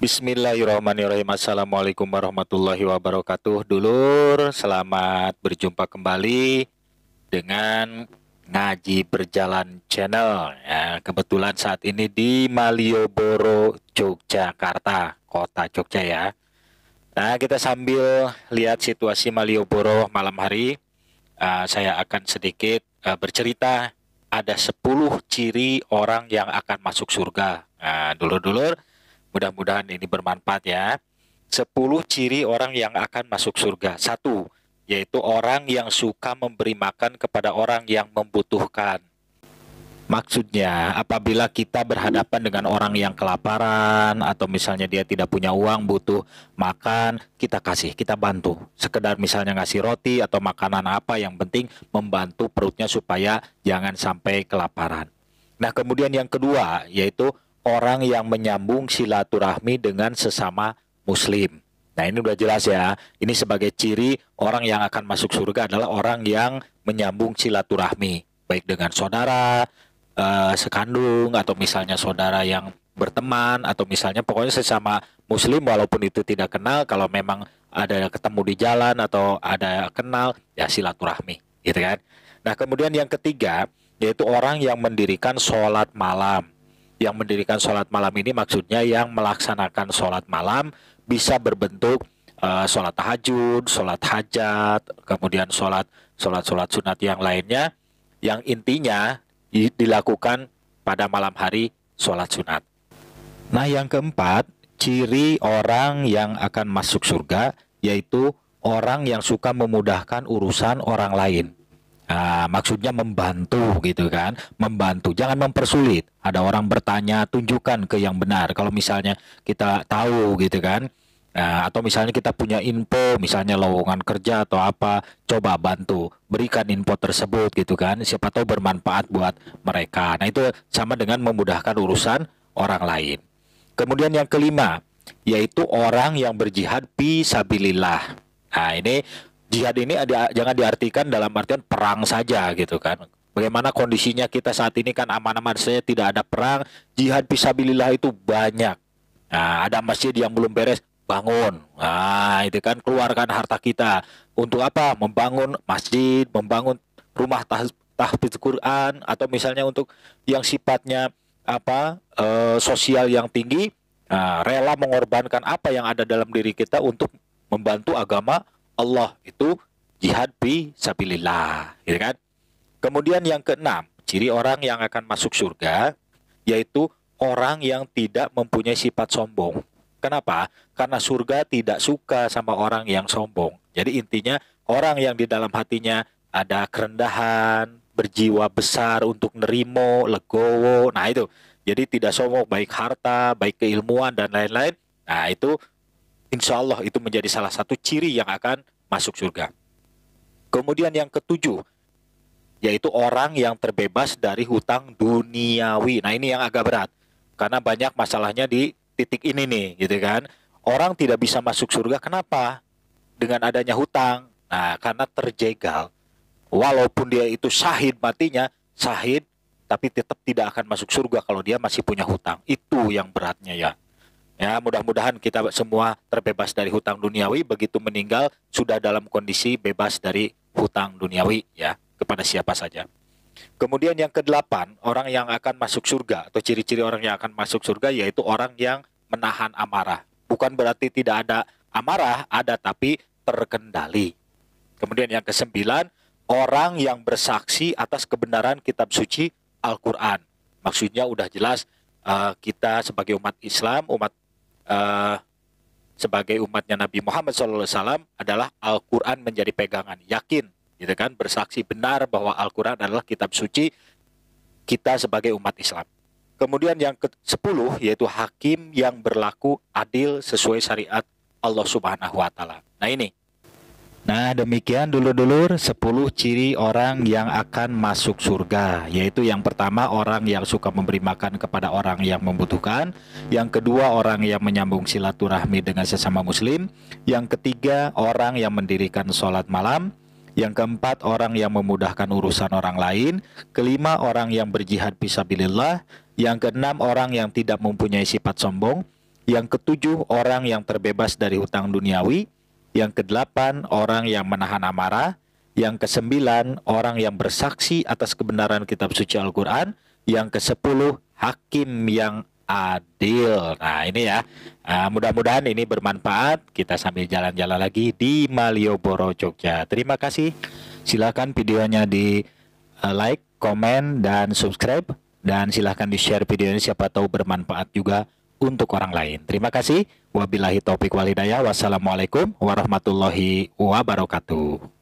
Bismillahirrahmanirrahim. Assalamualaikum warahmatullahi wabarakatuh. Dulur, selamat berjumpa kembali dengan Ngaji Berjalan Channel. Ya, kebetulan saat ini di Malioboro, Yogyakarta, kota Jogja ya. Nah, kita sambil lihat situasi Malioboro malam hari, saya akan sedikit bercerita. Ada 10 ciri orang yang akan masuk surga. Nah, dulur-dulur, mudah-mudahan ini bermanfaat ya. 10 ciri orang yang akan masuk surga. Satu, yaitu orang yang suka memberi makan kepada orang yang membutuhkan. Maksudnya, apabila kita berhadapan dengan orang yang kelaparan atau misalnya dia tidak punya uang, butuh makan, kita kasih, kita bantu. Sekedar misalnya ngasih roti atau makanan apa, yang penting membantu perutnya supaya jangan sampai kelaparan. Nah, kemudian yang kedua, yaitu orang yang menyambung silaturahmi dengan sesama muslim. Nah, ini udah jelas ya. Ini sebagai ciri orang yang akan masuk surga adalah orang yang menyambung silaturahmi, baik dengan saudara sekandung atau misalnya saudara yang berteman atau misalnya pokoknya sesama muslim walaupun itu tidak kenal, kalau memang ada ketemu di jalan atau ada kenal ya silaturahmi, gitu kan. Nah, kemudian yang ketiga yaitu orang yang mendirikan sholat malam. Yang mendirikan sholat malam ini maksudnya yang melaksanakan sholat malam bisa berbentuk sholat tahajud, sholat hajat, kemudian sholat sunat yang lainnya, yang intinya dilakukan pada malam hari sholat sunat. Nah, yang keempat, ciri orang yang akan masuk surga yaitu orang yang suka memudahkan urusan orang lain. Nah, maksudnya membantu gitu kan, membantu, jangan mempersulit. Ada orang bertanya, tunjukkan ke yang benar. Kalau misalnya kita tahu gitu kan, nah, atau misalnya kita punya info, misalnya lowongan kerja atau apa, coba bantu, berikan info tersebut gitu kan, siapa tahu bermanfaat buat mereka. Nah, itu sama dengan memudahkan urusan orang lain. Kemudian yang kelima, yaitu orang yang berjihad fi sabilillah. Nah, ini jihad ini jangan diartikan dalam artian perang saja gitu kan. Bagaimana kondisinya kita saat ini kan aman-aman saja, tidak ada perang. Jihad fi sabilillah itu banyak. Nah, ada masjid yang belum beres, bangun. Nah, itu kan keluarkan harta kita. Untuk apa? Membangun masjid, membangun rumah tahfidz Quran, atau misalnya untuk yang sifatnya sosial yang tinggi. Nah, rela mengorbankan apa yang ada dalam diri kita untuk membantu agama Allah, itu jihad fi sabilillah, gitu kan? Kemudian yang keenam, ciri orang yang akan masuk surga yaitu orang yang tidak mempunyai sifat sombong. Kenapa? Karena surga tidak suka sama orang yang sombong. Jadi intinya orang yang di dalam hatinya ada kerendahan, berjiwa besar untuk nerimo, legowo. Nah, itu. Jadi tidak sombong, baik harta, baik keilmuan dan lain-lain. Nah, itu insya Allah itu menjadi salah satu ciri yang akan masuk surga. Kemudian yang ketujuh, yaitu orang yang terbebas dari hutang duniawi. Nah, ini yang agak berat. Karena banyak masalahnya di titik ini nih, gitu kan. Orang tidak bisa masuk surga, kenapa? Dengan adanya hutang. Nah, karena terjegal. Walaupun dia itu syahid matinya, syahid, tapi tetap tidak akan masuk surga kalau dia masih punya hutang. Itu yang beratnya ya. Ya, mudah-mudahan kita semua terbebas dari hutang duniawi, begitu meninggal sudah dalam kondisi bebas dari hutang duniawi ya, kepada siapa saja. Kemudian yang kedelapan, orang yang akan masuk surga atau ciri-ciri orang yang akan masuk surga yaitu orang yang menahan amarah. Bukan berarti tidak ada amarah, ada tapi terkendali. Kemudian yang kesembilan, orang yang bersaksi atas kebenaran kitab suci Al-Quran. Maksudnya udah jelas, kita sebagai umat Islam, sebagai umatnya Nabi Muhammad SAW adalah Al-Quran menjadi pegangan, yakin gitu kan, bersaksi benar bahwa Al-Quran adalah kitab suci kita sebagai umat Islam. Kemudian yang ke-10 yaitu hakim yang berlaku adil sesuai syariat Allah Subhanahu wa taala. Nah, ini. Nah, demikian dulur-dulur 10 ciri orang yang akan masuk surga, yaitu yang pertama orang yang suka memberi makan kepada orang yang membutuhkan, yang kedua orang yang menyambung silaturahmi dengan sesama muslim, yang ketiga orang yang mendirikan sholat malam, yang keempat orang yang memudahkan urusan orang lain, kelima orang yang berjihad fisabilillah, yang keenam orang yang tidak mempunyai sifat sombong, Yang ketujuh, orang yang terbebas dari hutang duniawi. Yang kedelapan, orang yang menahan amarah. Yang kesembilan, orang yang bersaksi atas kebenaran kitab suci Al-Quran. Yang kesepuluh, hakim yang adil. Nah ini ya, mudah-mudahan ini bermanfaat. Kita sambil jalan-jalan lagi di Malioboro, Jogja. Terima kasih. Silakan videonya di like, komen, dan subscribe. Dan silahkan di-share video ini, siapa tahu bermanfaat juga untuk orang lain. Terima kasih. Wabillahi taufik wal hidayah. Wassalamualaikum warahmatullahi wabarakatuh.